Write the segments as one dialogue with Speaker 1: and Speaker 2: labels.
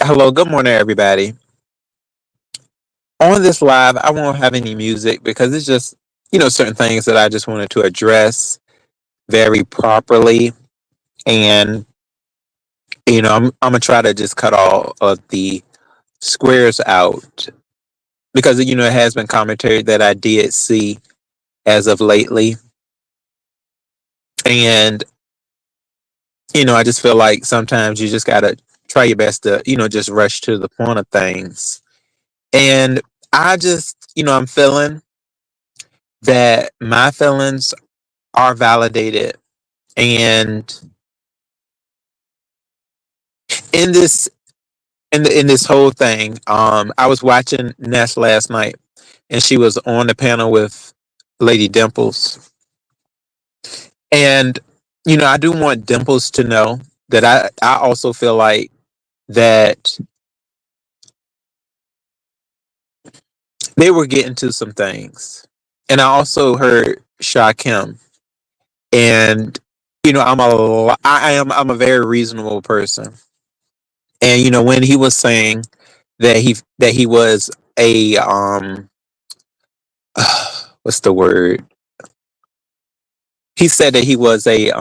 Speaker 1: Hello, good morning, everybody. On this live, I won't have any music because it's just, certain things that I just wanted to address very properly. And, I'm going to try to just cut all of the squares out because, it has been commentary that I did see as of lately. And, I just feel like sometimes you just got to try your best to, just rush to the point of things. And I just, I'm feeling that my feelings are validated. And in this in this whole thing, I was watching Ness last night, and she was on the panel with Lady Dimples. And I do want Dimples to know that I also feel like that they were getting to some things. And I also heard Shakim. And I'm a very reasonable person. And when he was saying that he was a what's the word? He said that he was a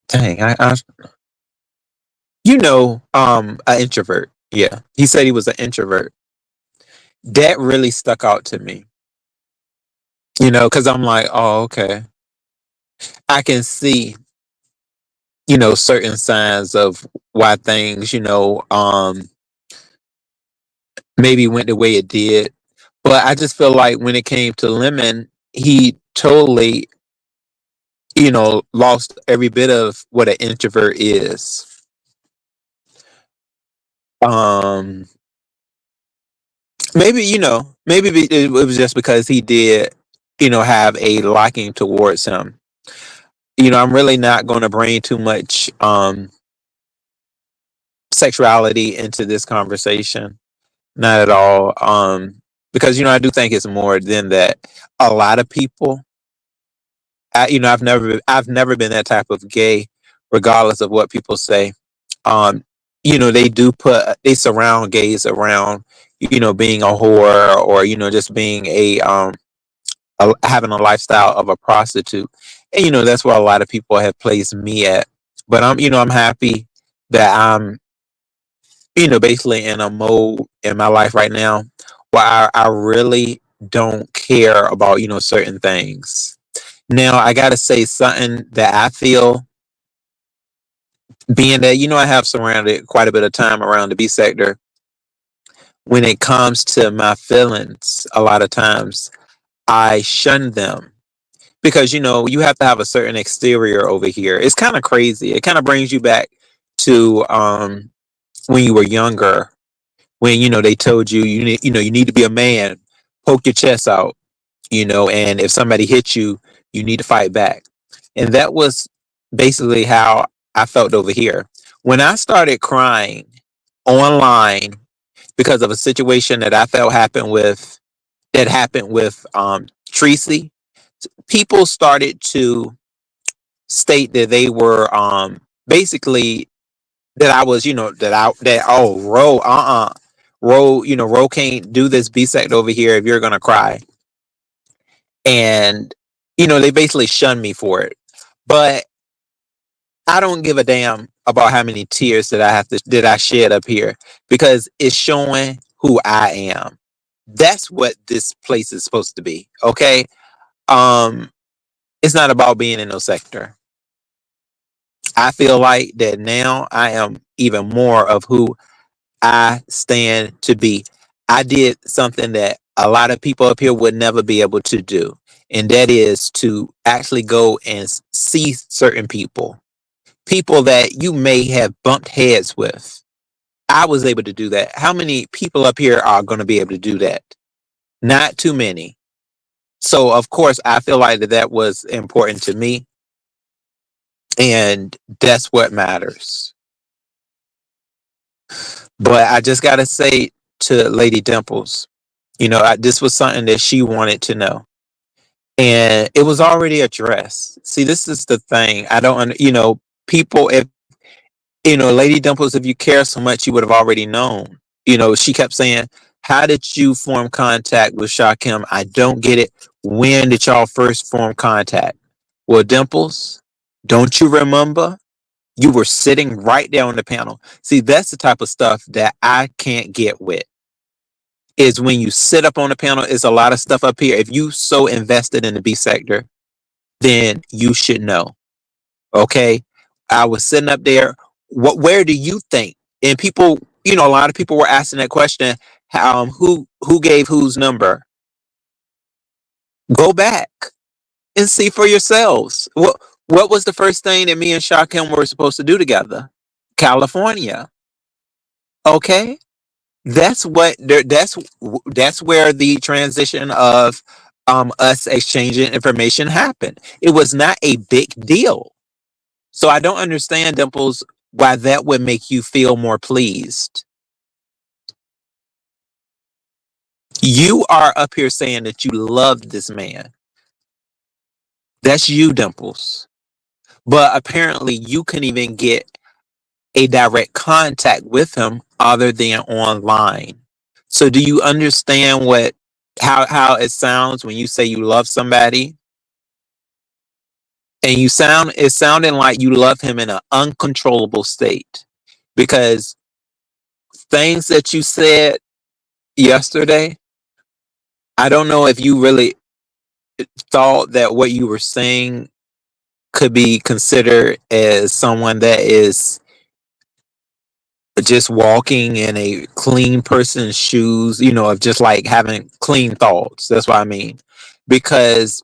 Speaker 1: dang, an introvert. Yeah. He said he was an introvert. That really stuck out to me. Cuz I'm like, "Oh, okay. I can see, certain signs of why things, maybe went the way it did." But I just feel like when it came to Lemon, he totally, lost every bit of what an introvert is. Um, maybe it was just because he did, have a liking towards him. I'm really not going to bring too much sexuality into this conversation. Not at all. Because I do think it's more than that. A lot of people, I've never been that type of gay, regardless of what people say. Um, they surround gays around, being a whore or just being having a lifestyle of a prostitute, and that's where a lot of people have placed me at. But I'm happy that I'm basically in a mode in my life right now where I really don't care about certain things. Now I gotta say something that I feel, being that I have surrounded quite a bit of time around the B sector. When it comes to my feelings, a lot of times I shun them because you have to have a certain exterior over here. It's kind of crazy. It kind of brings you back to when you were younger, when they told you you need to be a man, poke your chest out, and if somebody hits you, you need to fight back. And that was basically how I felt over here. When I started crying online because of a situation that I felt happened with Tracy, people started to state that they were basically that I was, that oh Ro, Ro, Ro can't do this B sect over here if you're gonna cry. And they basically shunned me for it. But I don't give a damn about how many tears that I shed up here, because it's showing who I am. That's what this place is supposed to be. Okay. Um, it's not about being in no sector. I feel like that now I am even more of who I stand to be. I did something that a lot of people up here would never be able to do, and that is to actually go and see certain people that you may have bumped heads with. I was able to do that. How many people up here are going to be able to do that? Not too many. So, of course, I feel like that was important to me, and that's what matters. But I just got to say to Lady Dimples, this was something that she wanted to know. And it was already addressed. See, this is the thing. I don't, people, Lady Dimples, if you care so much, you would have already known. She kept saying, how did you form contact with Shakim? I don't get it. When did y'all first form contact? Well, Dimples, don't you remember? You were sitting right there on the panel. See, that's the type of stuff that I can't get with. Is when you sit up on the panel, is a lot of stuff up here. If you so invested in the B sector, then you should know. Okay. I was sitting up there. Where do you think? And people, a lot of people were asking that question. Who gave whose number? Go back and see for yourselves. What was the first thing that me and Shakim were supposed to do together? California. Okay. That's where the transition of us exchanging information happened. It was not a big deal. So I don't understand, Dimples, why that would make you feel more pleased. You are up here saying that you love this man. That's you, Dimples. But apparently you couldn't even get a direct contact with him other than online. So do you understand how it sounds when you say you love somebody? And it sounding like you love him in an uncontrollable state. Because things that you said yesterday, I don't know if you really thought that what you were saying could be considered as someone that is just walking in a clean person's shoes, of just like having clean thoughts. That's what I mean. Because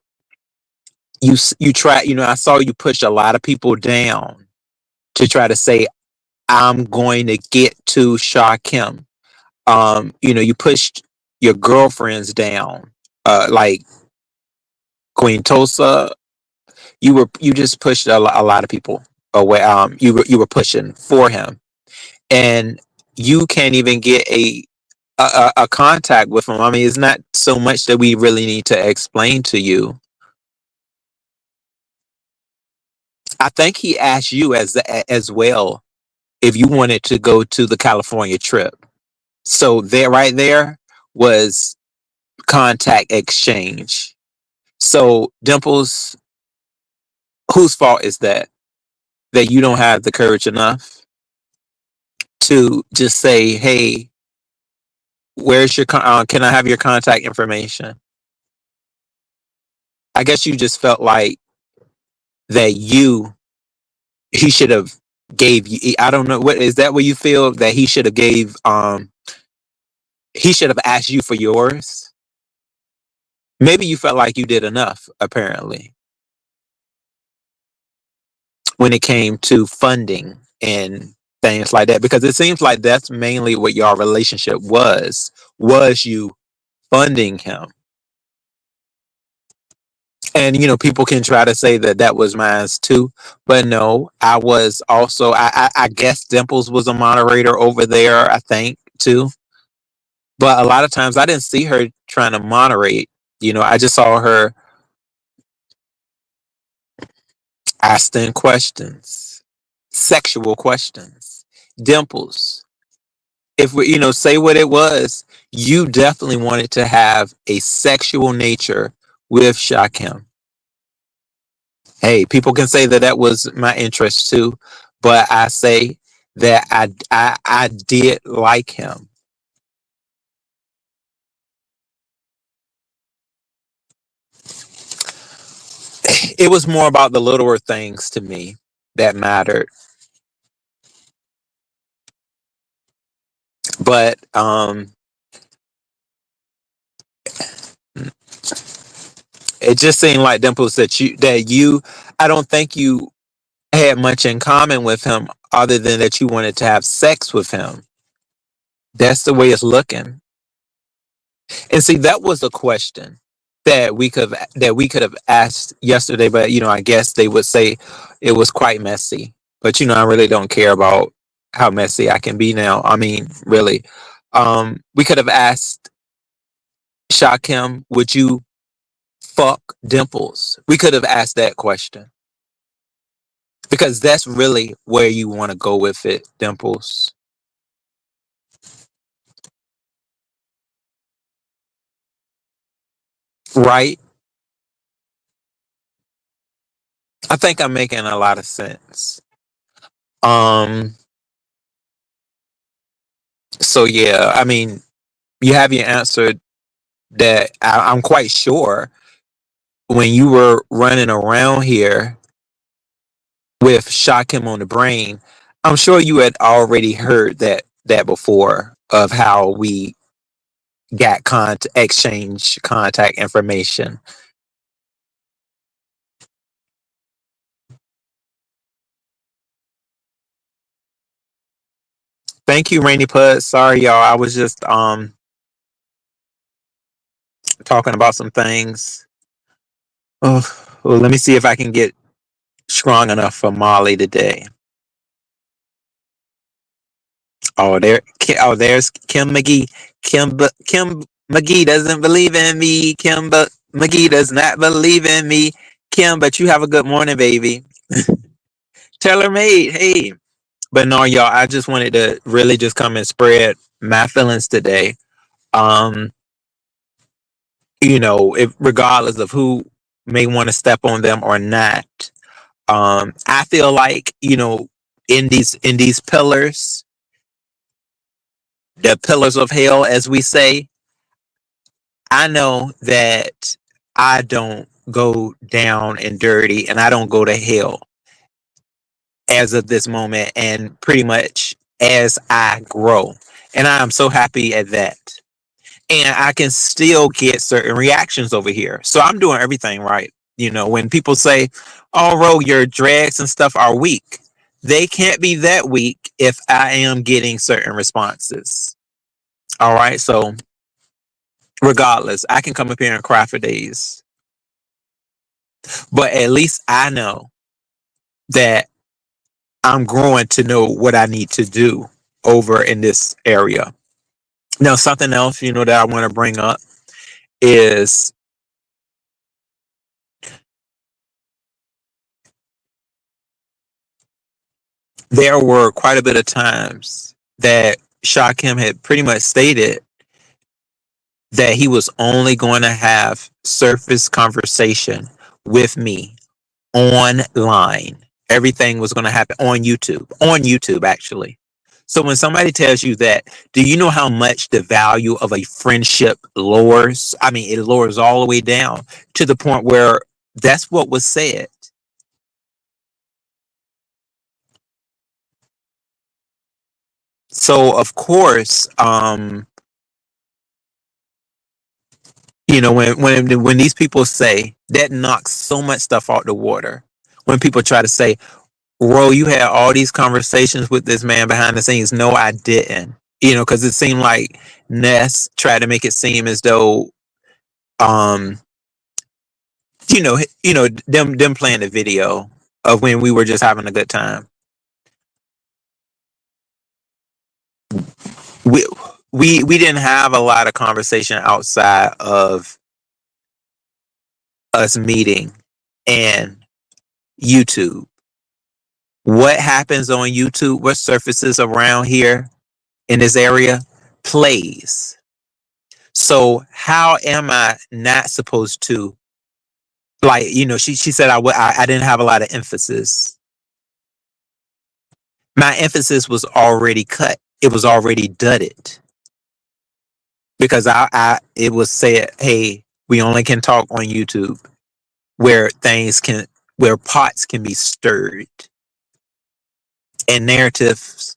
Speaker 1: you try, I saw you push a lot of people down to try to say, I'm going to get to Shakim. You pushed your girlfriends down, like Queen Tulsa. You just pushed a lot of people away. You were pushing for him, and you can't even get a contact with him. I mean, it's not so much that we really need to explain to you. I think he asked you as well if you wanted to go to the California trip. So there, right there, was contact exchange. So Dimples, whose fault is that? That you don't have the courage enough to just say, "Hey, where's your can I have your contact information?" I guess you just felt like that he should have gave you. I don't know, what is that, what you feel that he should have gave he should have asked you for yours? Maybe you felt like you did enough, apparently, when it came to funding and things like that, because it seems like that's mainly what your relationship was you funding him. And people can try to say that that was mine too, but no, I was also, I guess Dimples was a moderator over there, I think, too. But a lot of times I didn't see her trying to moderate. I just saw her asking questions, sexual questions. Dimples, if we, say what it was, you definitely wanted to have a sexual nature with Shakim. Hey, people can say that that was my interest too, but I say that I did like him. It was more about the littler things to me that mattered. But it just seemed like, Dimples, that you I don't think you had much in common with him other than that you wanted to have sex with him. That's the way it's looking. And see, that was a question that we could have asked yesterday, but I guess they would say it was quite messy. But I really don't care about how messy I can be now. I mean, really. We could have asked Shakim, would you fuck Dimples? We could have asked that question. because that's really where you want to go with it, Dimples. Right? I think I'm making a lot of sense. Um, so yeah, I mean, you have your answer that I'm quite sure when you were running around here with Shakim on the brain, I'm sure you had already heard that before of how we got exchange contact information. Thank you, Rainy Pud. Sorry, y'all. I was just talking about some things. Oh, well, let me see if I can get strong enough for Molly today. Oh, there's Kim McGee. Kim McGee doesn't believe in me. McGee does not believe in me. Kim, but you have a good morning, baby. Tailor made. Hey, but no, y'all. I just wanted to really just come and spread my feelings today. Um, if regardless of who may want to step on them or not, I feel like in these pillars, the pillars of hell, as we say, I know that I don't go down and dirty, and I don't go to hell as of this moment, and pretty much as I grow, and I am so happy at that. And I can still get certain reactions over here. So I'm doing everything right. When people say, "Oh, Ro, your drags and stuff are weak," they can't be that weak if I am getting certain responses. All right. So regardless, I can come up here and cry for days, but at least I know that I'm growing to know what I need to do over in this area. Now, something else, that I want to bring up is there were quite a bit of times that Shakim had pretty much stated that he was only going to have surface conversation with me online. Everything was going to happen on YouTube. On YouTube, actually. So when somebody tells you that, do you know how much the value of a friendship lowers? I mean, it lowers all the way down to the point where that's what was said. So of course, when these people say that, knocks so much stuff out the water. When people try to say, "Ro, you had all these conversations with this man behind the scenes." No, I didn't. Because it seemed like Ness tried to make it seem as though, um, them playing the video of when we were just having a good time. We we didn't have a lot of conversation outside of us meeting and YouTube. What happens on YouTube, what surfaces around here in this area, plays. So how am I not supposed to, like, she said I didn't have a lot of emphasis. My emphasis was already cut. It was already dudded because I it was said, "Hey, we only can talk on YouTube where where pots can be stirred and narratives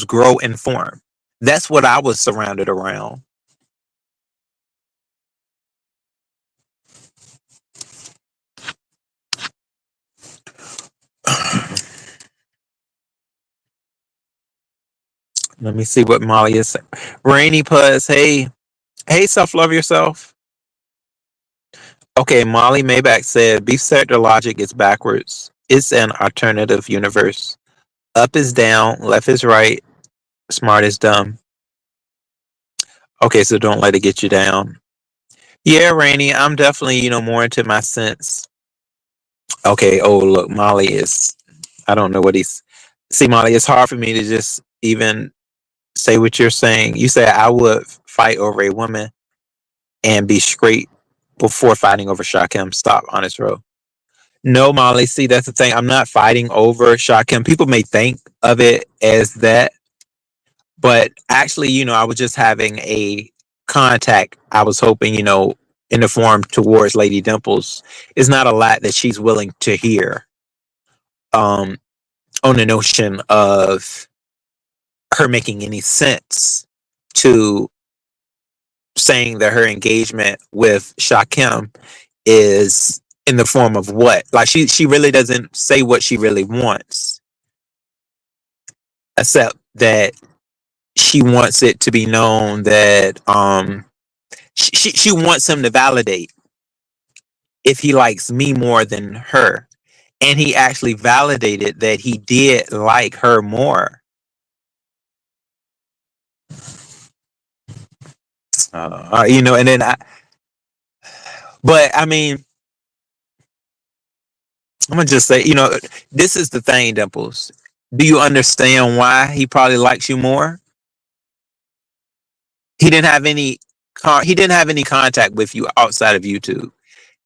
Speaker 1: grow and form." That's what I was surrounded around. Let me see what Molly is saying. Rainy Puzz, hey, self love yourself. Okay, Molly Maybach said, "Beef sector logic is backwards. It's an alternative universe. Up is down, left is right, smart is dumb." Okay, so don't let it get you down. Yeah, Rainy, I'm definitely, more into my sense. Okay, oh, look, Molly is. I don't know what he's. See, Molly, it's hard for me to just even say what you're saying. You said I would fight over a woman and be straight before fighting over Shakim. Stop, honest row. No, Molly. See, that's the thing. I'm not fighting over Shakim. People may think of it as that, but actually, I was just having a contact. I was hoping, in the form towards Lady Dimples. It's not a lot that she's willing to hear. Um, on the notion of her making any sense to saying that her engagement with Shakim is in the form of what? Like she really doesn't say what she really wants, except that she wants it to be known that she wants him to validate if he likes me more than her. And he actually validated that he did like her more. And then but I mean, I'm gonna just say, this is the thing, Dimples. Do you understand why he probably likes you more? He didn't have any he didn't have any contact with you outside of YouTube.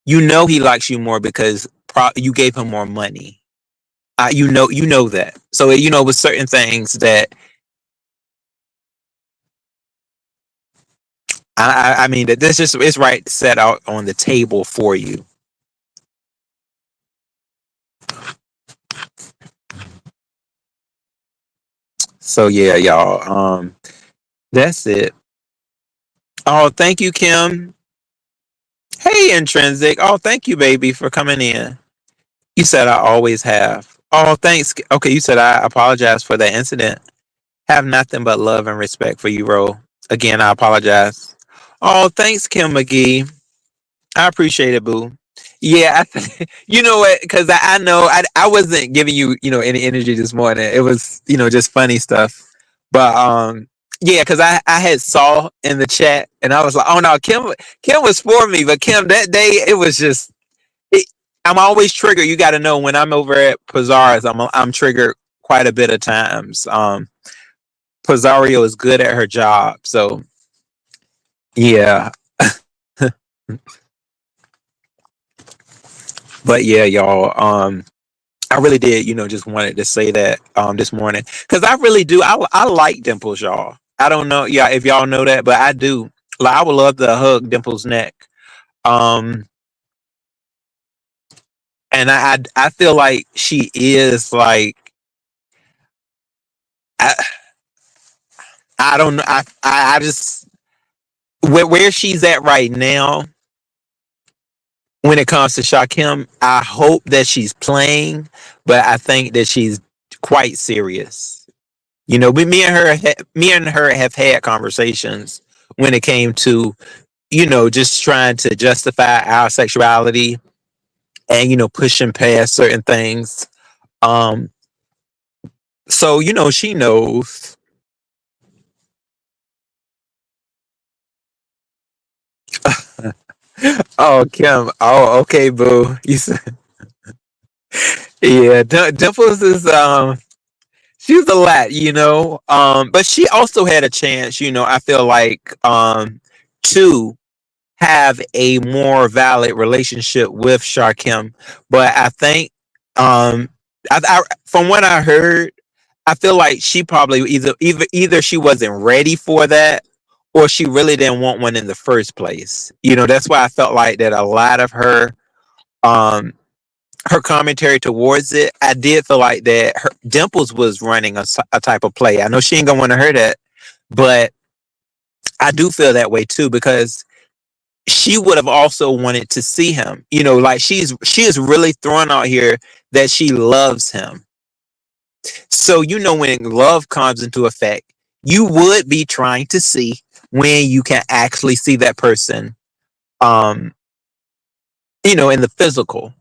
Speaker 1: You know he likes you more because you gave him more money. You know that. So with certain things that I mean that this just it's right set out on the table for you. So yeah, y'all. That's it. Oh, thank you, Kim. Hey, Intrinsic. Oh, thank you, baby, for coming in. You said I always have. Oh, thanks. Okay, you said I apologize for that incident. Have nothing but love and respect for you, Ro. Again, I apologize. Oh, thanks, Kim McGee. I appreciate it, boo. Yeah, you know what? Because I know I wasn't giving you any energy this morning. It was just funny stuff. But yeah, because I had saw in the chat and I was like, oh no, Kim was for me, but Kim that day it was just it, I'm always triggered. You got to know when I'm over at Pizarro's, I'm triggered quite a bit of times. Pizarro is good at her job, so yeah. But yeah, y'all. I really did, just wanted to say that this morning because I really do. I like Dimples, y'all. I don't know, yeah, if y'all know that, but I do. Like, I would love to hug Dimples' neck. Um, and I feel like she is like I I don't know I just where she's at right now when it comes to Shakim. I hope that she's playing, but I think that she's quite serious. Me and her have had conversations when it came to, just trying to justify our sexuality and, pushing past certain things. Um, so, she knows. Oh, Kim. Oh, okay, boo. You said, yeah, Dimples is, she's a lot, but she also had a chance, I feel like, to have a more valid relationship with Shakim. But I think, from what I heard, I feel like she probably either she wasn't ready for that, or she really didn't want one in the first place. That's why I felt like that a lot of um her commentary towards it, I did feel like that Dimples was running a type of play. I know she ain't gonna want to hear that, but I do feel that way too because she would have also wanted to see him. Like she is really throwing out here that she loves him. So when love comes into effect, you would be trying to see when you can actually see that person, um, in the physical.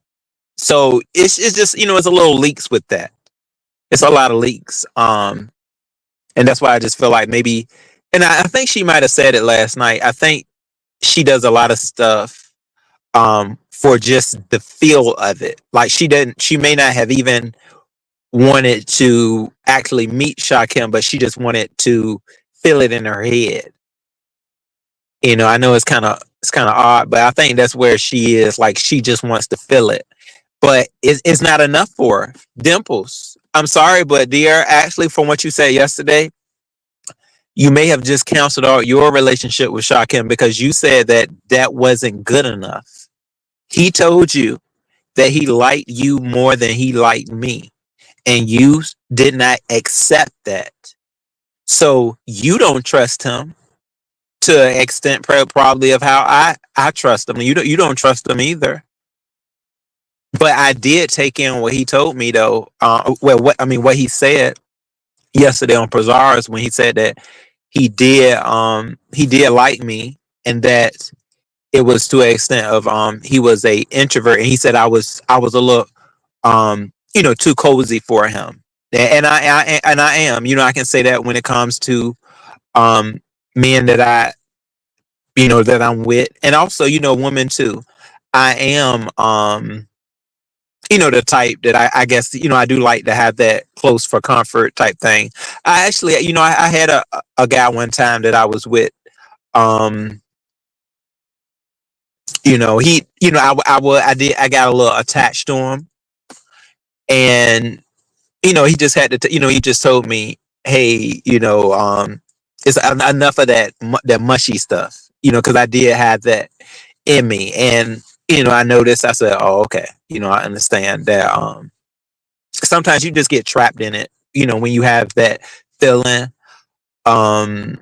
Speaker 1: So it's just it's a little leaks with that. It's a lot of leaks. And that's why I just feel like maybe, and I think she might have said it last night. I think she does a lot of stuff for just the feel of it. Like she may not have even wanted to actually meet Shakim, but she just wanted to feel it in her head. I know it's kind of odd, but I think that's where she is. Like she just wants to feel it, but it's not enough for her. Dimples, I'm sorry, but dear, actually, from what you said yesterday, you may have just canceled out your relationship with Shakim because you said that that wasn't good enough. He told you that he liked you more than he liked me, and you did not accept that. So you don't trust him to an extent probably of how I trust him. You don't trust him either. But I did take in what he told me though. Well, what he said yesterday on Prazars when he said that he did like me, and that it was to an extent of he was a introvert, and he said I was a little too cozy for him. And I am, I can say that when it comes to um men that I'm with, and also women too. I am the type that I guess I do like to have that close for comfort type thing. I actually I had a guy one time that I was with. um he I got a little attached to him, and he just had to he just told me, hey, it's enough of that mushy stuff, because I did have that in me. And I noticed, I said, oh, okay, I understand that sometimes you just get trapped in it, when you have that feeling. um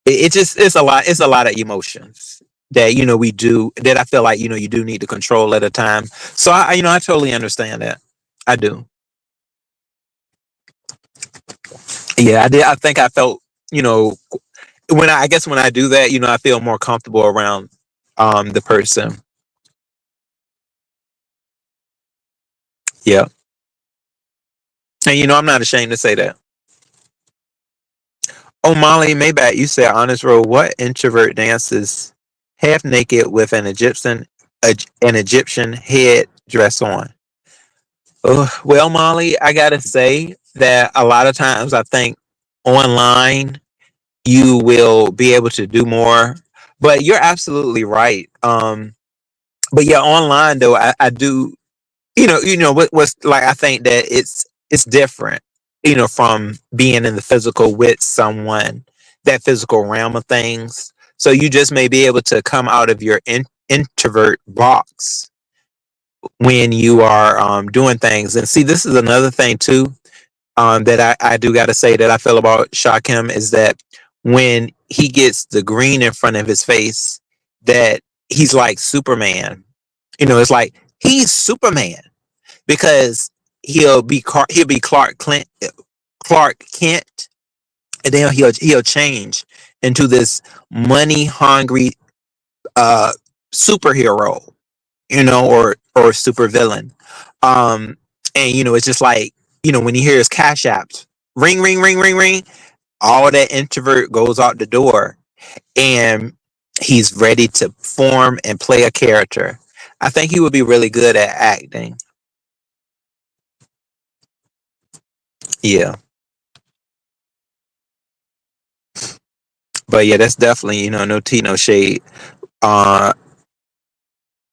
Speaker 1: it's a lot of emotions that we do, that I feel like you do need to control at a time. So I totally understand that. I do. Yeah, I did. I think I felt, I guess when I do that, I feel more comfortable around the person. Yeah. And I'm not ashamed to say that. Oh, Molly Maybach, you said honest roll. What introvert dances half naked with an Egyptian head dress on? Well, Molly, I gotta say that a lot of times I think online you will be able to do more. But you're absolutely right. But yeah, online though, I do, what's like, I think that it's different, from being in the physical with someone, that physical realm of things. So you just may be able to come out of your introvert box when you are doing things. And see, this is another thing too, that I do got to say that I feel about Shakim is that when he gets the green in front of his face, that he's like Superman. It's like he's Superman because he'll be Clark Kent, and then he'll change into this money hungry uh superhero, or super villain. Um, and it's just like, when he hears cash apps, ring, ring, ring, ring, ring, all that introvert goes out the door, and he's ready to form and play a character. I think he would be really good at acting. Yeah. But yeah, that's definitely, no tea, no shade. Uh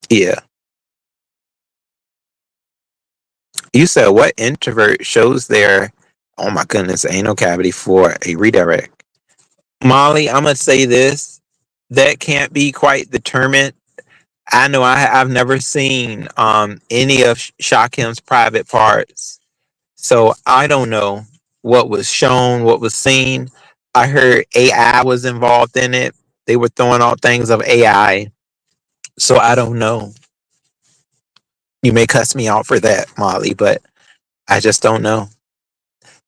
Speaker 1: yeah. You said what introvert shows their, oh my goodness, anal cavity for a redirect? Molly, I'm gonna say this. That can't be quite determined. I know I've never seen any of Shakim's private parts. So I don't know what was shown, what was seen. I heard AI was involved in it. They were throwing out things of AI. So I don't know. You may cuss me out for that, Molly, but I just don't know.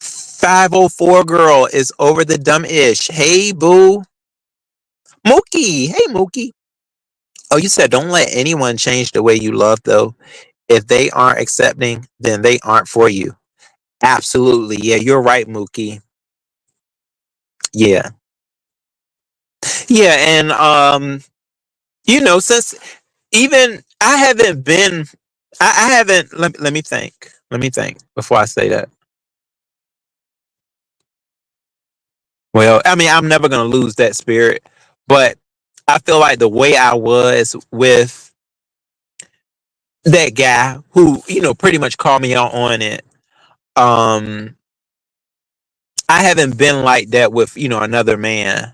Speaker 1: 504 girl is over the dumb ish. Hey, boo. Mookie. Hey, Mookie. Oh, you said don't let anyone change the way you love, though. If they aren't accepting, then they aren't for you. Absolutely. Yeah, you're right, Mookie. Yeah. Yeah. And, since even I haven't been, I haven't, let me think. Let me think before I say that. Well, I mean, I'm never gonna lose that spirit, but I feel like the way I was with that guy who, pretty much called me out on it. Um, I haven't been like that with, another man.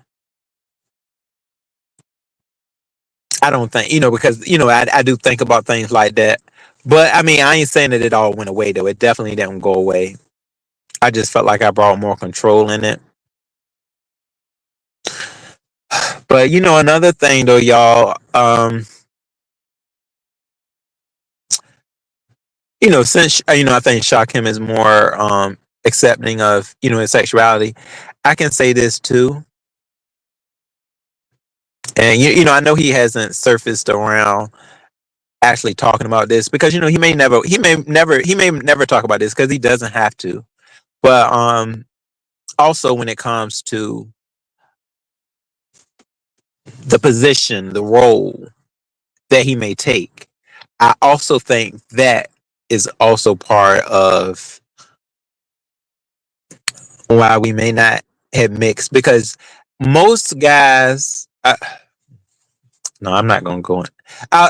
Speaker 1: I don't think, because, I do think about things like that. But I mean, I ain't saying that it all went away though. It definitely didn't go away. I just felt like I brought more control in it. But another thing though, y'all, since I think Shakim is more accepting of, his sexuality, I can say this too. And I know he hasn't surfaced around actually talking about this because he may never talk about this because he doesn't have to. But also when it comes to the position, the role that he may take, I also think that is also part of why we may not have mixed because most guys no, I'm not gonna go in. uh,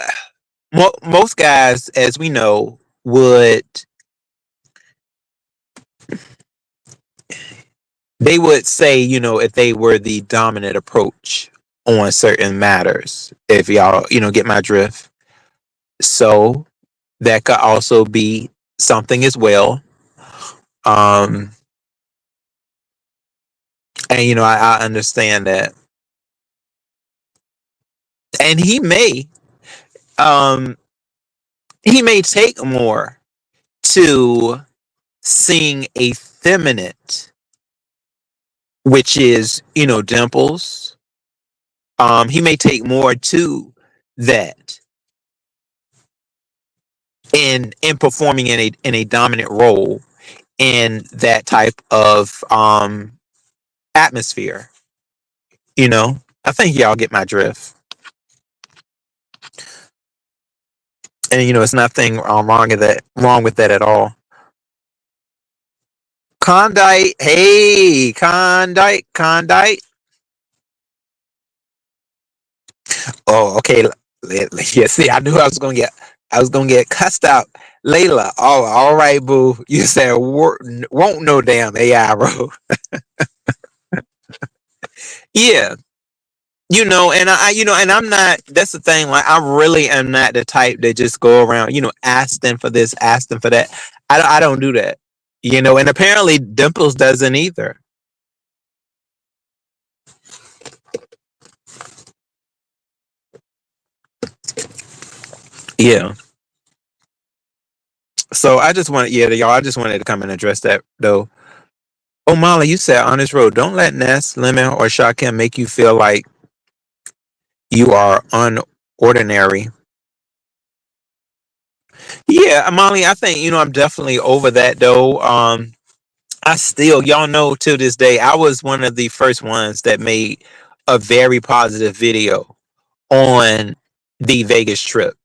Speaker 1: most guys, as we know, would say, if they were the dominant approach on certain matters, if y'all, get my drift. So that could also be something as well. Um, and I understand that. And um, he may take more to seeing a feminine, which is, Dimples. He may take more to that in performing in a dominant role in that type of atmosphere. I think y'all get my drift. And it's nothing wrong with that at all. Condite, hey, Condite. Oh, okay. Yeah, see, I knew I was gonna get cussed out. Layla. Oh, all right, boo. You said won't no damn AI, bro. Yeah, and and I'm not. That's the thing. Like, I really am not the type that just go around, asking for this, asking for that. I don't do that. And apparently Dimples doesn't either. Yeah. So I just wanted, yeah, y'all. I just wanted to come and address that though. Oh, Molly, you said on this road, don't let Ness, Lemon, or Shakim make you feel like you are unordinary. Yeah, Molly, I think I'm definitely over that though. I still, y'all know, to this day, I was one of the first ones that made a very positive video on the Vegas trip.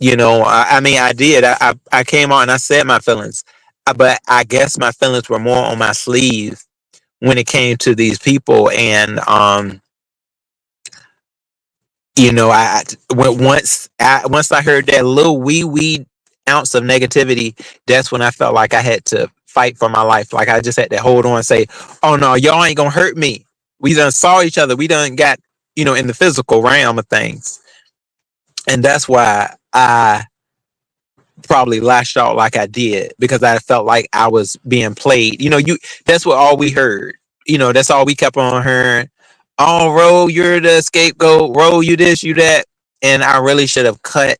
Speaker 1: I mean, I did. I came on and I said my feelings, but I guess my feelings were more on my sleeve when it came to these people. And once I heard that little wee ounce of negativity, that's when I felt like I had to fight for my life. Like, I just had to hold on and say, "Oh no, y'all ain't gonna hurt me. We done saw each other. We done got in the physical realm of things." And that's why I probably lashed out like I did, because I felt like I was being played. That's what all we heard. That's all we kept on hearing. Oh, Ro, you're the scapegoat. Ro, you this, you that. And I really should have cut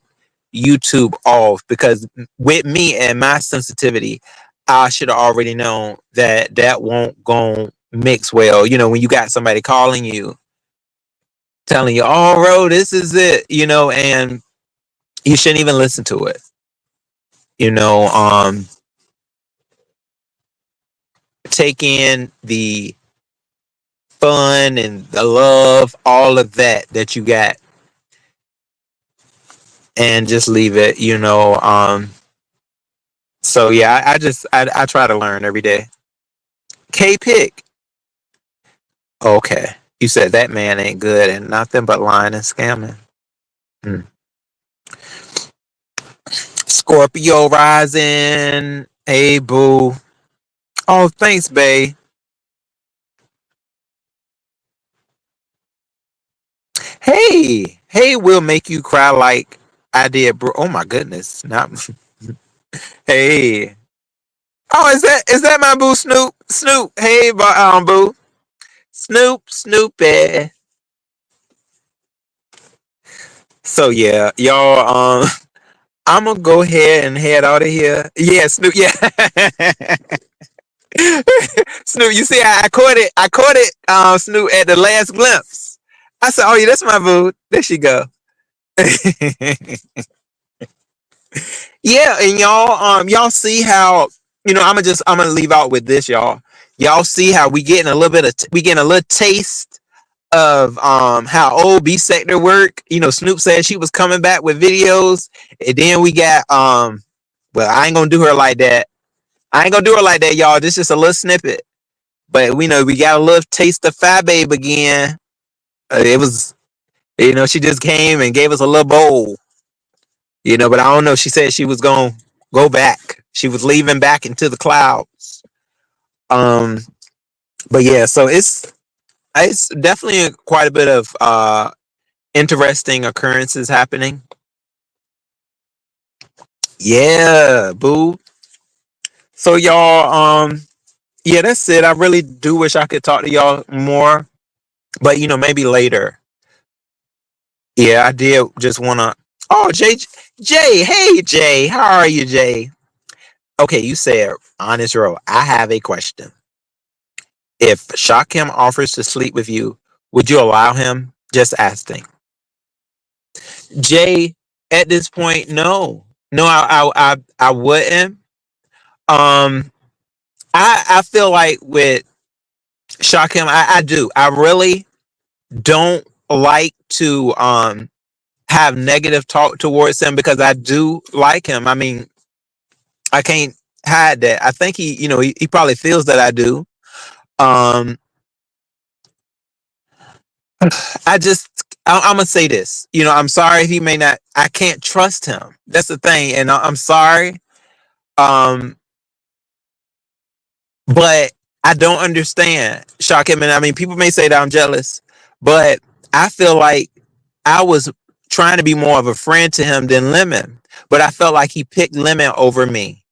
Speaker 1: YouTube off, because with me and my sensitivity, I should have already known that that won't go mix well. When you got somebody calling you, telling you, "Oh, Ro, this is it," and you shouldn't even listen to it. you know um take in the fun and the love, all of that you got, and just leave it. So yeah, I try to learn every day. K pick. Okay. You said that man ain't good and nothing but lying and scamming. Hmm. Scorpio rising. Hey boo. Oh, thanks, babe. Hey, will make you cry like I did, bro. Oh my goodness. Not hey. Oh, is that my boo Snoop? Snoop. Hey, boo. Snoopy. So yeah, y'all. I'm gonna go ahead and head out of here. Yeah, Snoop. Yeah, Snoop. You see, I caught it. I caught it. Snoop at the last glimpse. I said, "Oh yeah, that's my boo." There she go. Yeah, and y'all see how I'm gonna leave out with this, y'all. Y'all see how we getting a little taste of how old B sector work. Snoop said she was coming back with videos, and then we got well, I ain't gonna do her like that. I ain't gonna do her like that, y'all. This is just a little snippet, but we know we got a little taste of Fat Babe again. It was she just came and gave us a little bowl. But I don't know. She said she was gonna go back. She was leaving back into the clouds. Um, but yeah, so it's definitely quite a bit of interesting occurrences happening. Yeah, boo. So y'all, yeah, that's it. I really do wish I could talk to y'all more, but maybe later. Yeah, I did just wanna. Oh, Jay, hey Jay, how are you, Jay? Okay, you said honest row. I have a question. If Shakim offers to sleep with you, would you allow him? Just asking. Jay, at this point, no, no, I wouldn't. Um, I feel like with Shakim, I do. I really don't like to have negative talk towards him because I do like him. I mean, I can't hide that. I think he probably feels that I do. Um, I just I'm gonna say this. I'm sorry if he may not. I can't trust him. That's the thing, and I'm sorry. Um, but I don't understand Shakim. And I mean, people may say that I'm jealous, but I feel like I was trying to be more of a friend to him than Lemon. But I felt like he picked Lemon over me.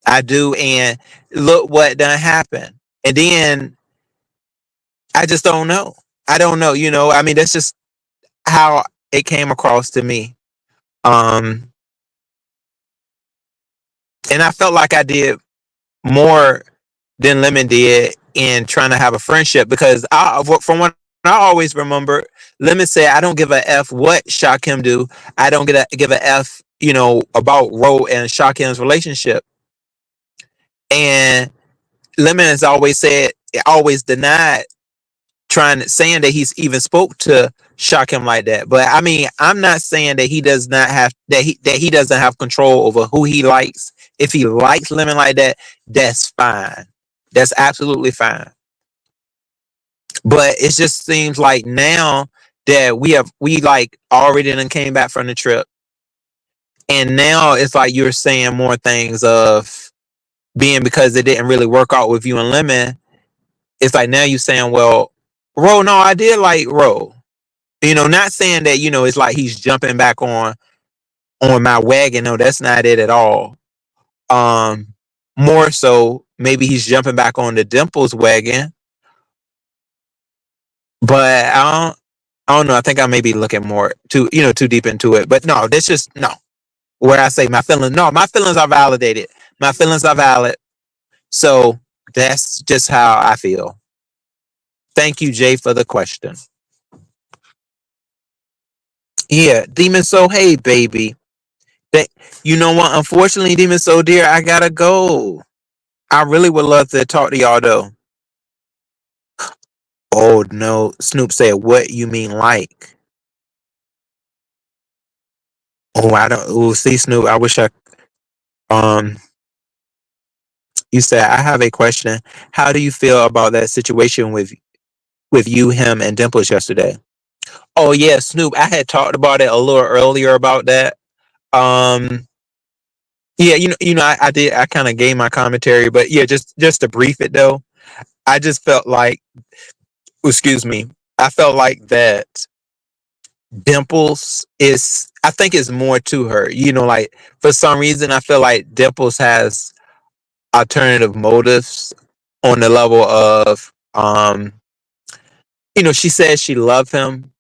Speaker 1: I do, and look what done happened. And then I just don't know. I don't know. I mean, that's just how it came across to me. Um, and I felt like I did more than Lemon did in trying to have a friendship because from what I always remember, Lemon said, "I don't give a f what Shakim do. I don't give a f, about Ro and Shakim's relationship." And Lemon has always said, always denied saying that he's even spoke to Shakim like that. But I mean, I'm not saying that he does not have that he doesn't have control over who he likes. If he likes Lemon like that, that's fine. That's absolutely fine. But it just seems like now that we like already done came back from the trip, and now it's like you're saying more things of being because it didn't really work out with you and Lemon. It's like now you saying, well, Ro, no, I did like Ro. Not saying that it's like he's jumping back on my wagon. No, that's not it at all. Um, More so, maybe he's jumping back on the Dimples wagon, but I don't know. I think I may be looking more too deep into it. But no, that's just no. Where I say my feelings, no, my feelings are validated. My feelings are valid. So that's just how I feel. Thank you, Jay, for the question. Yeah, Demon Soul, hey baby. That you know what? Unfortunately, Demon Soul dear, I gotta go. I really would love to talk to y'all though. Oh no, Snoop said, "What you mean like?" Oh, I don't. Oh, see, Snoop, I wish I. You said, I have a question. How do you feel about that situation with you, him, and Dimples yesterday? Oh yeah, Snoop. I had talked about it a little earlier about that. Um, yeah, I did. I kind of gave my commentary, but yeah, just to brief it though, I just felt like, excuse me, I felt like that Dimples is. I think is more to her. Like for some reason, I feel like Dimples has alternative motives on the level of she says she loves him,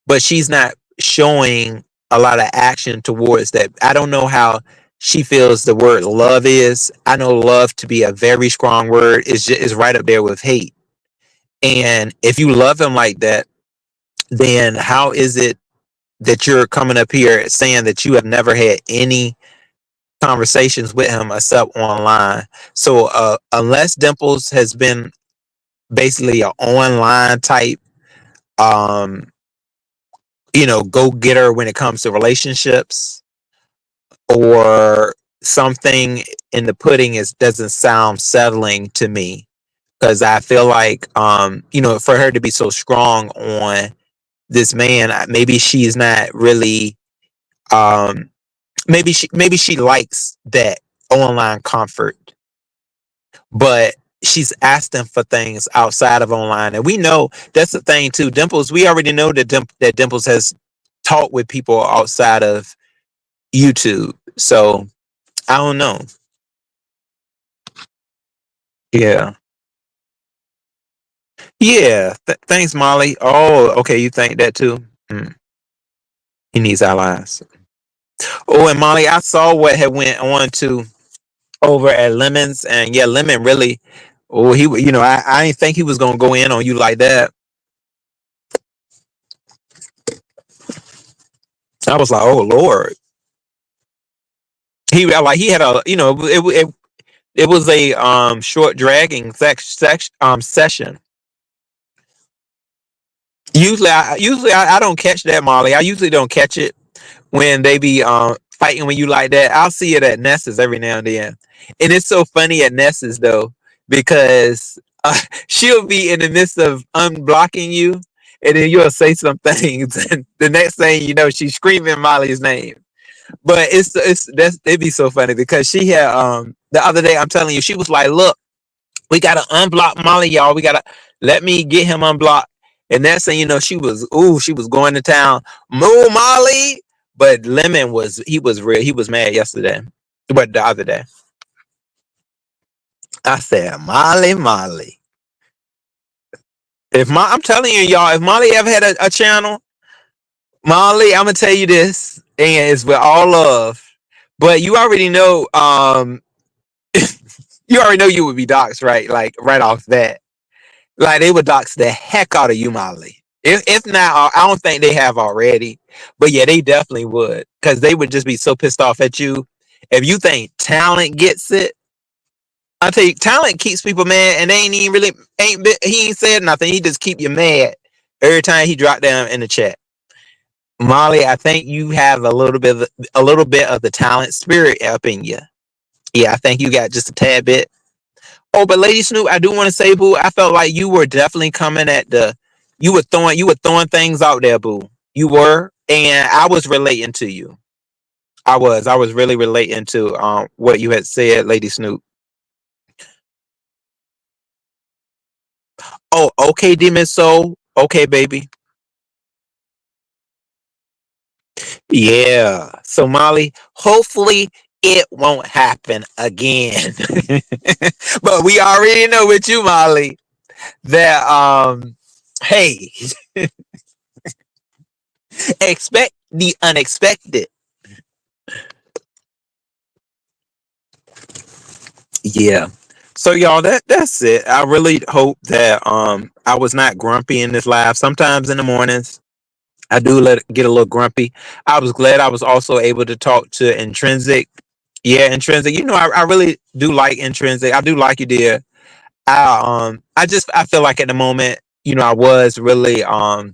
Speaker 1: but she's not showing a lot of action towards that. I don't know how she feels the word love is. I know love to be a very strong word. Is right up there with hate. And if you love him like that, then how is it that you're coming up here saying that you have never had any conversations with him except online? So unless Dimples has been basically an online type um go getter when it comes to relationships, or something in the pudding is doesn't sound settling to me, because I feel like for her to be so strong on this man, maybe she's not really um maybe she likes that online comfort, but she's asking for things outside of online. And we know that's the thing too. Dimples, we already know that that Dimples has talked with people outside of YouTube. So I don't know. Yeah. Yeah. Thanks, Molly. Oh, okay. You think that too? Mm. He needs allies. Oh, and Molly, I saw what had went on to over at Lemons, and yeah, Lemon really. Oh, I didn't think he was gonna go in on you like that. I was like, oh Lord. He had a it was a short dragging session. Usually I don't catch that, Molly. I usually don't catch it when they be fighting when you like that. I'll see it at Nessa's every now and then, and it's so funny at Nessa's though, because she'll be in the midst of unblocking you, and then you'll say some things, and the next thing you know, she's screaming Molly's name. But it'd be so funny because she had the other day, I'm telling you, she was like, look, we gotta unblock Molly, y'all. We gotta let me get him unblocked. And that's saying, she was going to town. Moo Molly. But Lemon was real. He was mad yesterday. But the other day. I said, Molly, Molly. I'm telling you, y'all, if Molly ever had a channel, Molly, I'm gonna tell you this, and it's with all love. But you already know, you already know you would be doxxed, right? Like right off that. Like they would dox the heck out of you, Molly. If not, I don't think they have already. But yeah, they definitely would, because they would just be so pissed off at you. If you think talent gets it, I tell you, talent keeps people mad, and they ain't even really he ain't said nothing. He just keep you mad every time he drop down in the chat. Molly, I think you have a little bit of the talent spirit up in you. Yeah, I think you got just a tad bit. Oh, but Lady Snoop, I do want to say, boo, I felt like you were definitely coming at you were throwing things out there, boo. You were, and I was relating to you. I was really relating to what you had said, Lady Snoop. Oh, okay, Demon Soul. Okay, baby. Yeah. So Molly, hopefully it won't happen again. But we already know with you, Molly, that hey, expect the unexpected. Yeah. So y'all, that's it. I really hope that I was not grumpy in this live. Sometimes in the mornings I do get a little grumpy. I was glad I was also able to talk to Intrinsic. Yeah, Intrinsic. I really do like Intrinsic. I do like you, dear. I feel like at the moment, I was really I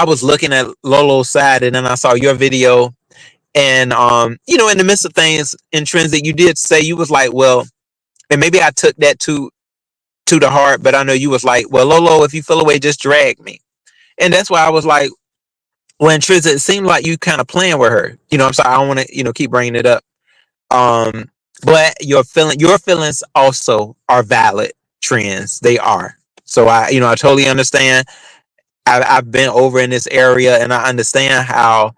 Speaker 1: was looking at Lolo's side, and then I saw your video, And in the midst of things in trends that you did say, you was like, well, and maybe I took that to the heart, but I know you was like, well, Lolo, if you feel away, just drag me. And that's why I was like, when Triz, it seemed like you kind of playing with her. I'm sorry, I don't want to, keep bringing it up. Um, but your feelings also are valid. Trends, they are. So I totally understand. I've been over in this area, and I understand how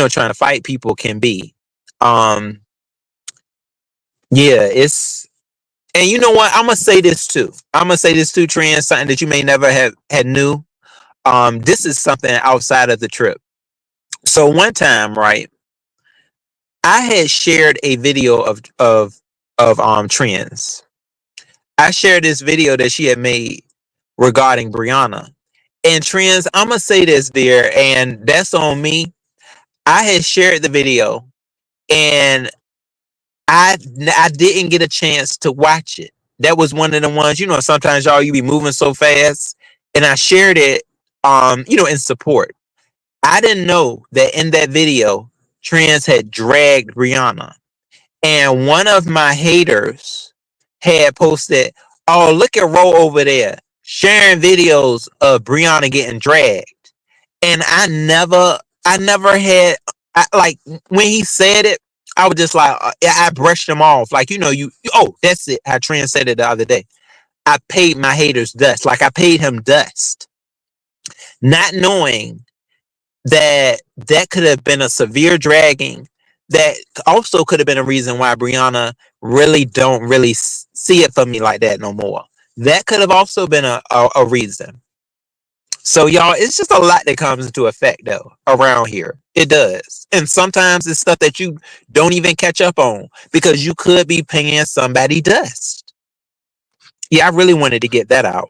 Speaker 1: trying to fight people can be. Um, yeah, it's and you know what? I'm gonna say this too. I'm gonna say this too, Trends, something that you may never have had knew. This is something outside of the trip. So one time, right, I had shared a video of Trends. I shared this video that she had made regarding Brianna. And Trends, I'm gonna say this, dear, and that's on me. I had shared the video, and I didn't get a chance to watch it. That was one of the ones, sometimes y'all you be moving so fast, and I shared it, in support. I didn't know that in that video, Trends had dragged Brianna. And one of my haters had posted, "Oh, look at Ro over there sharing videos of Brianna getting dragged." And I never had, like when he said it, I was just like, I brushed him off. Like, oh, that's it. How Trent said it the other day. I paid my haters dust. Like I paid him dust, not knowing that could have been a severe dragging. That also could have been a reason why Brianna really don't really see it for me like that no more. That could have also been a reason. So y'all, it's just a lot that comes into effect though around here. It does. And sometimes it's stuff that you don't even catch up on because you could be paying somebody dust. Yeah, I really wanted to get that out.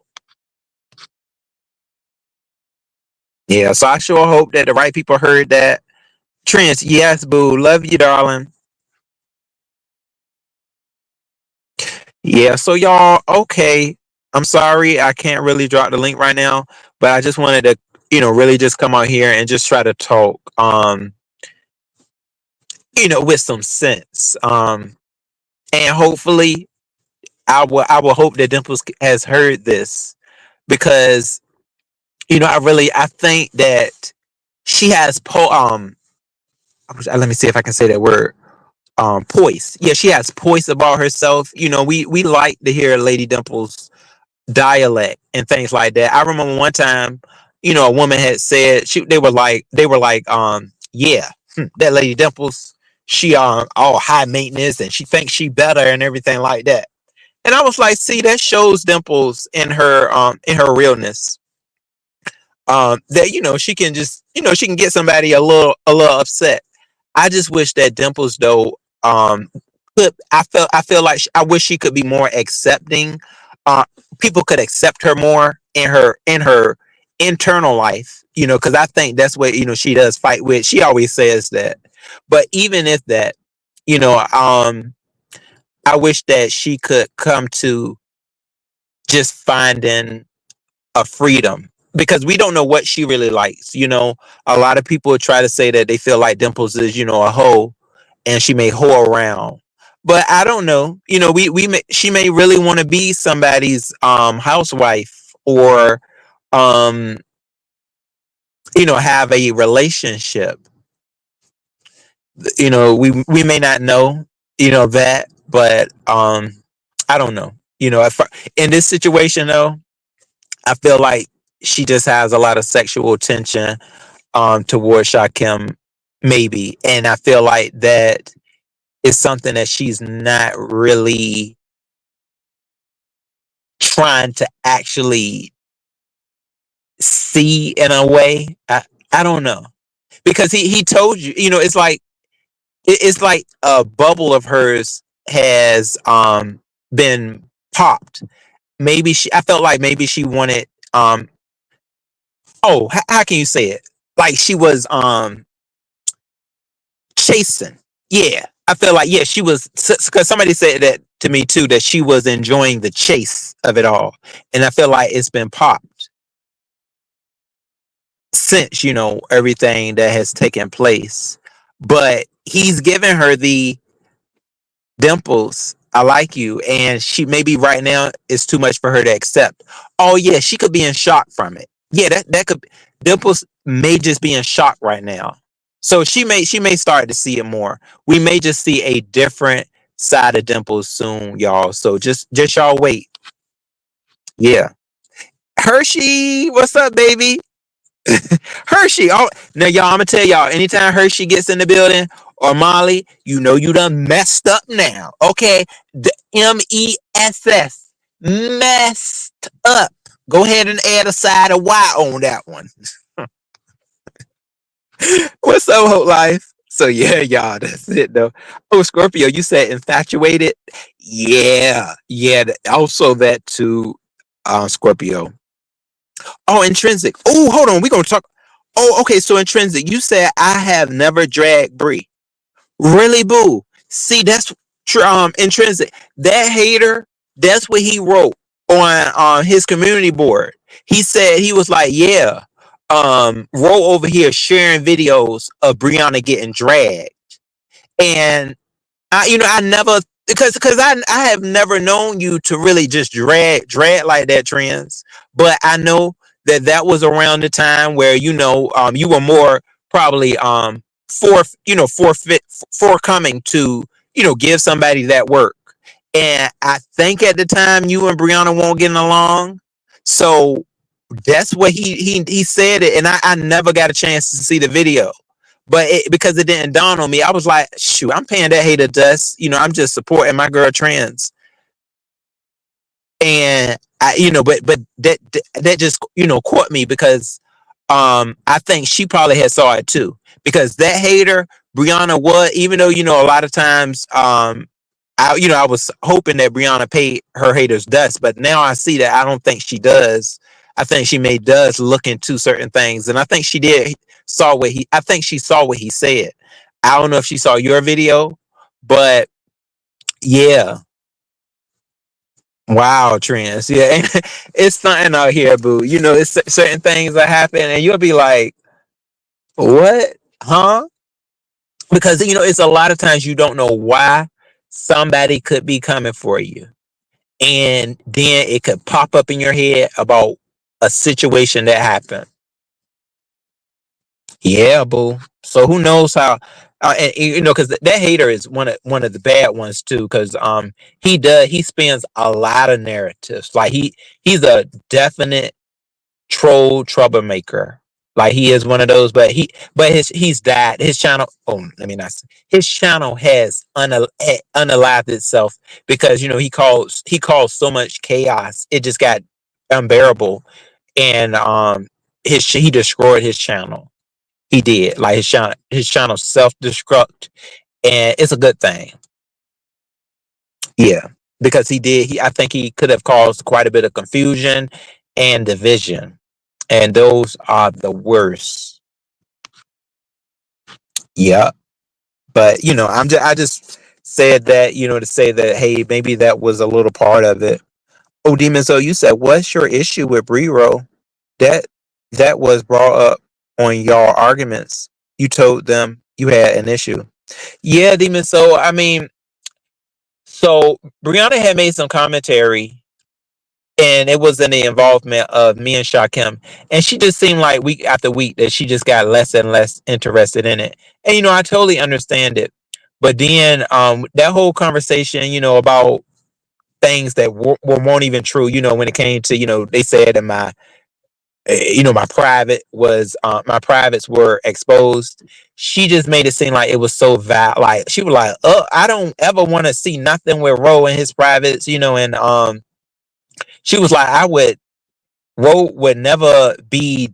Speaker 1: Yeah, so I sure hope that the right people heard that. Trent, yes, boo. Love you, darling. Yeah, so y'all, okay. I'm sorry I can't really drop the link right now, but I just wanted to, really just come out here and just try to talk with some sense. And hopefully I will hope that Dimples has heard this because I think that she has let me see if I can say that word, poise. Yeah, she has poise about herself. We like to hear Lady Dimples dialect and things like that. I remember one time, a woman had said they were like, yeah, that Lady Dimples, she all high maintenance and she thinks she better and everything like that. And I was like, see, that shows Dimples in her realness. That she can just she can get somebody a little upset. I just wish that Dimples though could I feel like I wish she could be more accepting. Uh, People could accept her more in her internal life. Because I think that's what she does fight with. She always says that. But even if that, you know, I wish that she could come to just finding a freedom because we don't know what she really likes. A lot of people try to say that they feel like Dimples is, a hoe and she may hoe around. But I don't know. She may really want to be somebody's housewife or um have a relationship. We may not know, that, but I don't know. If in this situation though, I feel like she just has a lot of sexual tension towards Shakim, maybe. And I feel like that is something that she's not really trying to actually see in a way. I don't know. Because he told you, it's like a bubble of hers has been popped. Maybe I felt like maybe she wanted how can you say it? Like she was chasing. Yeah. I feel like she was because somebody said that to me too that she was enjoying the chase of it all. And I feel like it's been popped since everything that has taken place. But he's giving her the Dimples, I like you, and she maybe right now it's too much for her to accept. Oh yeah, she could be in shock from it. Yeah, that could Dimples may just be in shock right now. So she may start to see it more. We may just see a different side of Dimples soon, y'all. So just y'all wait. Yeah. Hershey, what's up, baby? Hershey. Oh, now y'all, I'm gonna tell y'all. Anytime Hershey gets in the building or Molly, you know you done messed up now. Okay, the MESS messed up. Go ahead and add a side of Y on that one. What's up, Hope Life? So yeah, y'all, that's it though. Oh, Scorpio, you said infatuated. Yeah, yeah. Also that too, Scorpio. Oh, intrinsic. Oh, hold on. We're gonna talk. Oh, okay. So intrinsic. You said I have never dragged Bree. Really, boo. See, that's intrinsic. That hater. That's what he wrote on his community board. He said he was like, yeah, roll over here sharing videos of Brianna getting dragged, and I never because I have never known you to really just drag like that, trends. But I know that was around the time where you were more probably forfeit forthcoming to give somebody that work. And I think at the time you and Brianna won't getting along, so that's what he said it, and I never got a chance to see the video. But because it didn't dawn on me, I was like, shoot, I'm paying that hater dust. I'm just supporting my girl trans. And but that just caught me because I think she probably had saw it too. Because that hater, Brianna was, even though, a lot of times I was hoping that Brianna paid her haters dust, but now I see that I don't think she does. I think she may does look into certain things, and I think she did I think she saw what he said. I don't know if she saw your video, but yeah, wow, trends, yeah, it's something out here, boo. It's certain things that happen, and you'll be like, what, huh? Because it's a lot of times you don't know why somebody could be coming for you, and then it could pop up in your head about a situation that happened. Yeah, boo. So who knows how? And, because that hater is one of the bad ones too. Because he spins a lot of narratives. Like he's a definite troll troublemaker. Like he is one of those, but he's died. His channel. Oh, let me not. His channel has unalived itself because he caused so much chaos. It just got unbearable, and he destroyed his channel. He did. Like his channel self destruct, and it's a good thing. Yeah, because he did. I think he could have caused quite a bit of confusion and division, and those are the worst. Yeah, but I just said that to say that, hey, maybe that was a little part of it. Oh, Demon, so you said, what's your issue with Brero? That that was brought up on y'all arguments. You told them you had an issue. Yeah, Demon. So I mean, so Brianna had made some commentary, and it was in the involvement of me and Shakim, and she just seemed like week after week that she just got less and less interested in it. And I totally understand it. But then that whole conversation, about things that weren't even true, when it came to, they said that my privates were exposed. She just made it seem like it was so like she was like, I don't ever want to see nothing with Ro and his privates, and she was like, Ro would never be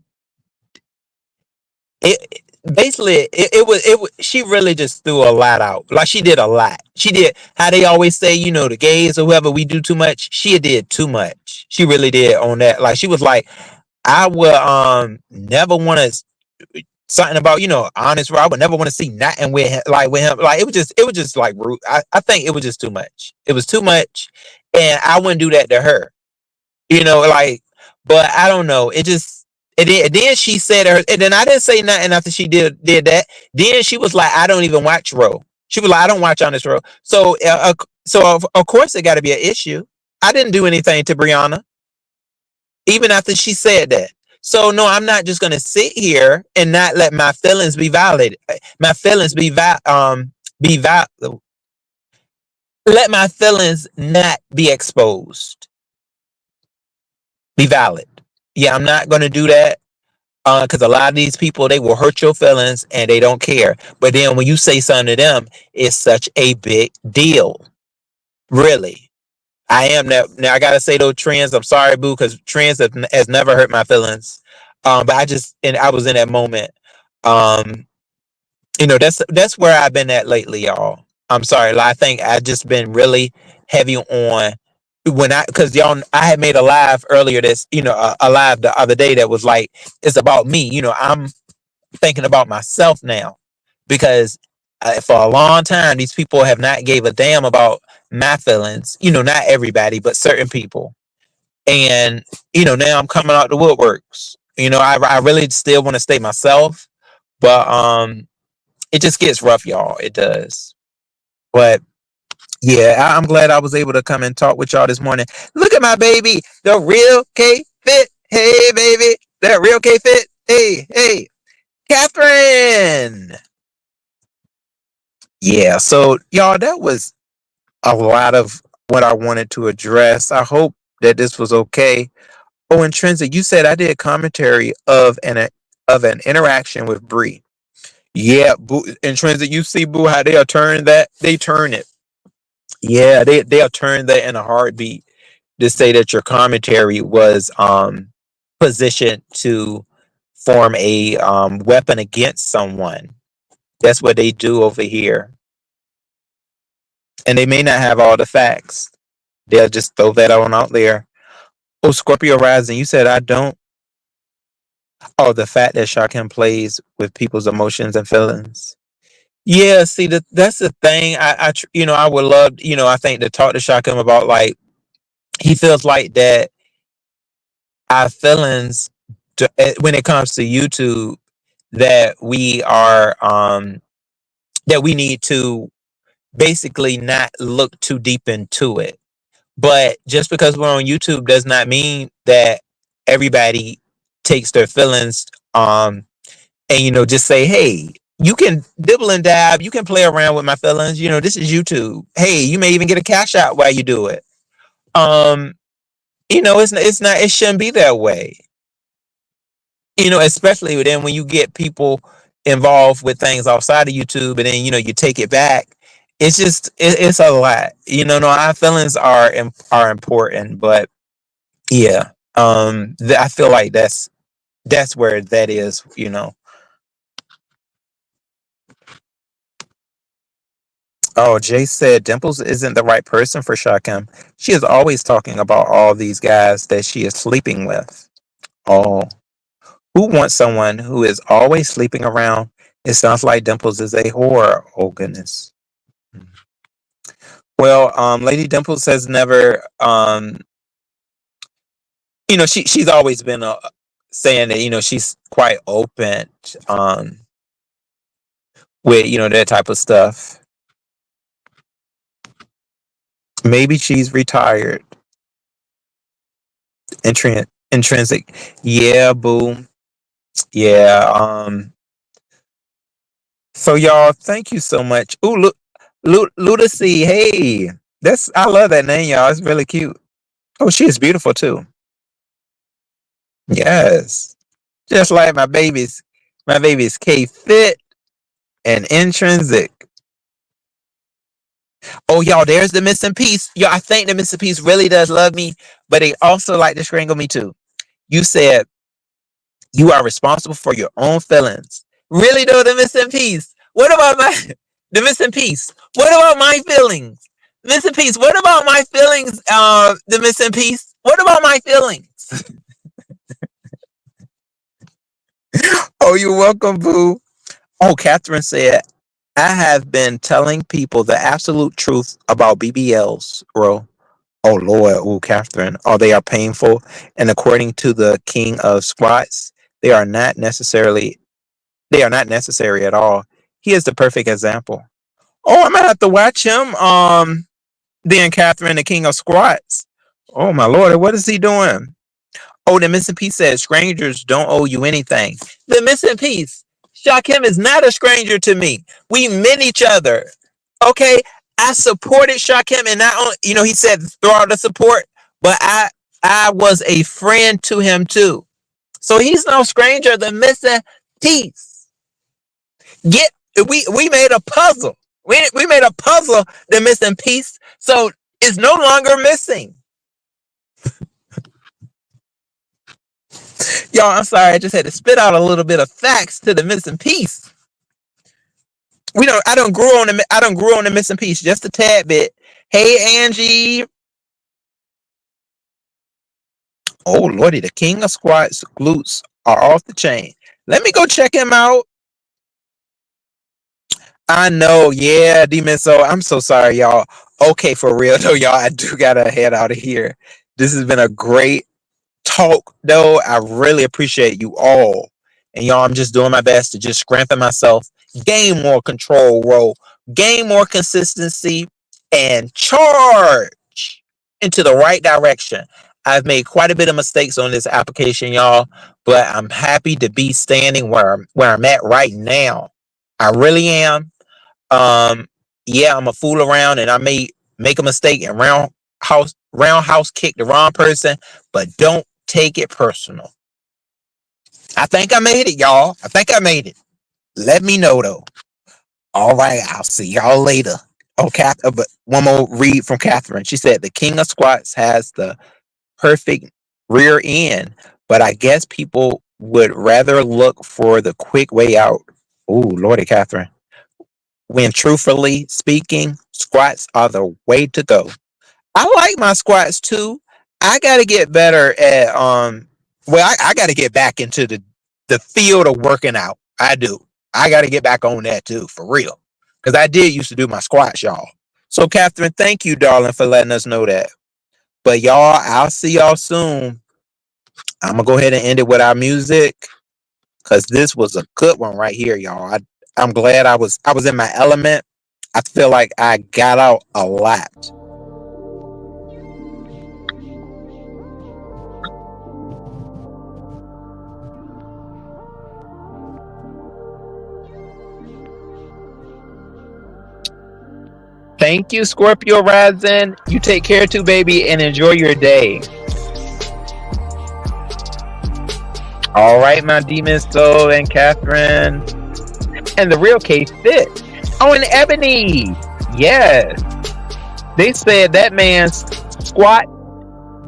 Speaker 1: it. Basically, she really just threw a lot out. Like she did a lot. She did how they always say, the gays or whoever, we do too much. She did too much. She really did on that. Like she was like, I would never want to something about honest. I would never want to see nothing with him, like with him. Like it was just like rude. I think it was just too much. It was too much, and I wouldn't do that to her. Like, but I don't know. And then she said her, and then I didn't say nothing after she did that. Then she was like, I don't even watch Roe. She was like, I don't watch on this Roe. So of course it got to be an issue. I didn't do anything to Brianna, even after she said that. So no, I'm not just gonna sit here and not let my feelings be violated. My feelings be let my feelings not be exposed. Be valid. Yeah, I'm not gonna do that. Because a lot of these people, they will hurt your feelings and they don't care. But then when you say something to them, it's such a big deal. Really. I am now. I gotta say though, trends. I'm sorry, boo, because trends has never hurt my feelings. But I was in that moment. Um, that's where I've been at lately, y'all. I'm sorry. Like, I think I just been really heavy on because y'all, I had made a live earlier a live the other day that was like, it's about me. I'm thinking about myself now because for a long time these people have not gave a damn about my feelings. Not everybody, but certain people. And now I'm coming out the woodworks. I really still want to stay myself, but it just gets rough, y'all. It does. But yeah, I'm glad I was able to come and talk with y'all this morning. Look at my baby, the real K Fit. Hey, baby, that real K Fit. Hey, hey, Catherine. Yeah, so y'all, that was a lot of what I wanted to address. I hope that this was okay. Oh, Intrinsic, you said I did commentary of an interaction with Bree. Yeah, Boo, Intrinsic, you see, Boo, how they'll turn that? They turn it. Yeah, they'll turn that in a heartbeat to say that your commentary was positioned to form a weapon against someone. That's what they do over here. And they may not have all the facts. They'll just throw that on out there. Oh, Scorpio Rising, you said I don't. Oh, the fact that Shakim plays with people's emotions and feelings. Yeah, see, that's the thing. I would love, I think to talk to Shakim about like he feels like that our feelings when it comes to YouTube that we need to basically not look too deep into it. But just because we're on YouTube does not mean that everybody takes their feelings and just say, hey, you can dibble and dab, you can play around with my feelings. This is YouTube. Hey, you may even get a cash out while you do it. Um, it's not it shouldn't be that way. Especially then when you get people involved with things outside of YouTube and then you take it back. It's a lot. No, our feelings are important, but yeah, I feel like that's where that is. Oh, Jay said Dimples isn't the right person for Shakim. She is always talking about all these guys that she is sleeping with. Oh, who wants someone who is always sleeping around? It sounds like Dimples is a whore. Oh goodness. Well, Lady Dimples has never, she's always been saying that she's quite open with that type of stuff. Maybe she's retired. Intrinsic. Yeah, boo. Yeah. So y'all, thank you so much. Ooh, look, Ludacy. Hey, I love that name, y'all. It's really cute. Oh, she is beautiful too. Yes, just like my babies. My babies K Fit and Intrinsic. Oh, y'all, there's the missing piece. Yo, I think the missing piece really does love me, but they also like to strangle me too. You said you are responsible for your own feelings. Really though, the missing piece. What about the missing piece? What about my feelings? Missing piece. What about my feelings? The missing piece. What about my feelings? Oh, you're welcome, boo. Oh, Catherine said, I have been telling people the absolute truth about BBLs, bro. Oh Lord, oh Catherine. Oh, they are painful. And according to the king of squats, They are not necessarily they are not necessary at all. He is the perfect example. Oh, I'm gonna have to watch him. Then Catherine, the king of squats. Oh my lord, what is he doing? Oh, the missing piece says strangers don't owe you anything. The missing piece. Shakim is not a stranger to me. We met each other. Okay. I supported Shakim, and not only, he said throw out the support, but I was a friend to him too. So he's no stranger. The missing piece. Get we made a puzzle. We made a puzzle, the missing piece. So it's no longer missing. Y'all, I'm sorry. I just had to spit out a little bit of facts to the missing piece. I don't grew on the missing piece just a tad bit. Hey, Angie. Oh, lordy, the king of squats glutes are off the chain. Let me go check him out. I know, yeah, Demon. So I'm so sorry, y'all. Okay, for real though, y'all. I do gotta head out of here. This has been a great talk, though. I really appreciate you all. And y'all, I'm just doing my best to just strengthen myself, gain more control, gain more consistency, and charge into the right direction. I've made quite a bit of mistakes on this application, y'all, but I'm happy to be standing where I'm at right now. I really am. Yeah, I'm a fool around, and I may make a mistake and roundhouse kick the wrong person, but don't take it personal. I think I made it, y'all. I think I made it. Let me know though. All right, I'll see y'all later. Oh, but one more read from Catherine. She said the king of squats has the perfect rear end, but I guess people would rather look for the quick way out. Ooh, Lordy, Catherine. When truthfully speaking, squats are the way to go. I like my squats too. I gotta get better at I gotta get back into the field of working out. I do. I gotta get back on that too, for real. Cause I did used to do my squats, y'all. So Catherine, thank you, darling, for letting us know that. But y'all, I'll see y'all soon. I'm gonna go ahead and end it with our music. Cause this was a good one right here, y'all. I'm glad I was in my element. I feel like I got out a lot. Thank you, Scorpio Rising. You take care too, baby, and enjoy your day. All right, my demon soul and Catherine. And the real case fit. Oh, and Ebony. Yes. They said that man's squat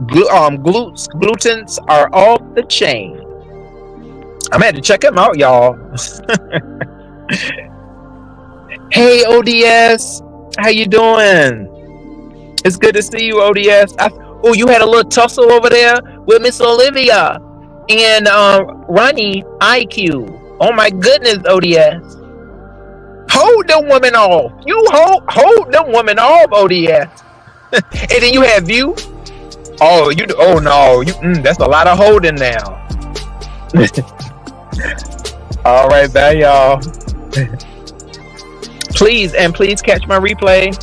Speaker 1: glutens are off the chain. I'm had to check him out, y'all. Hey, ODS. How you doing? It's good to see you, ODS. You had a little tussle over there with Miss Olivia and Ronnie IQ. Oh my goodness, ODS. Hold them women off. You hold them women off, ODS. And then you have you. Oh, you. Oh no, that's a lot of holding now. All right, bye, y'all. Please catch my replay.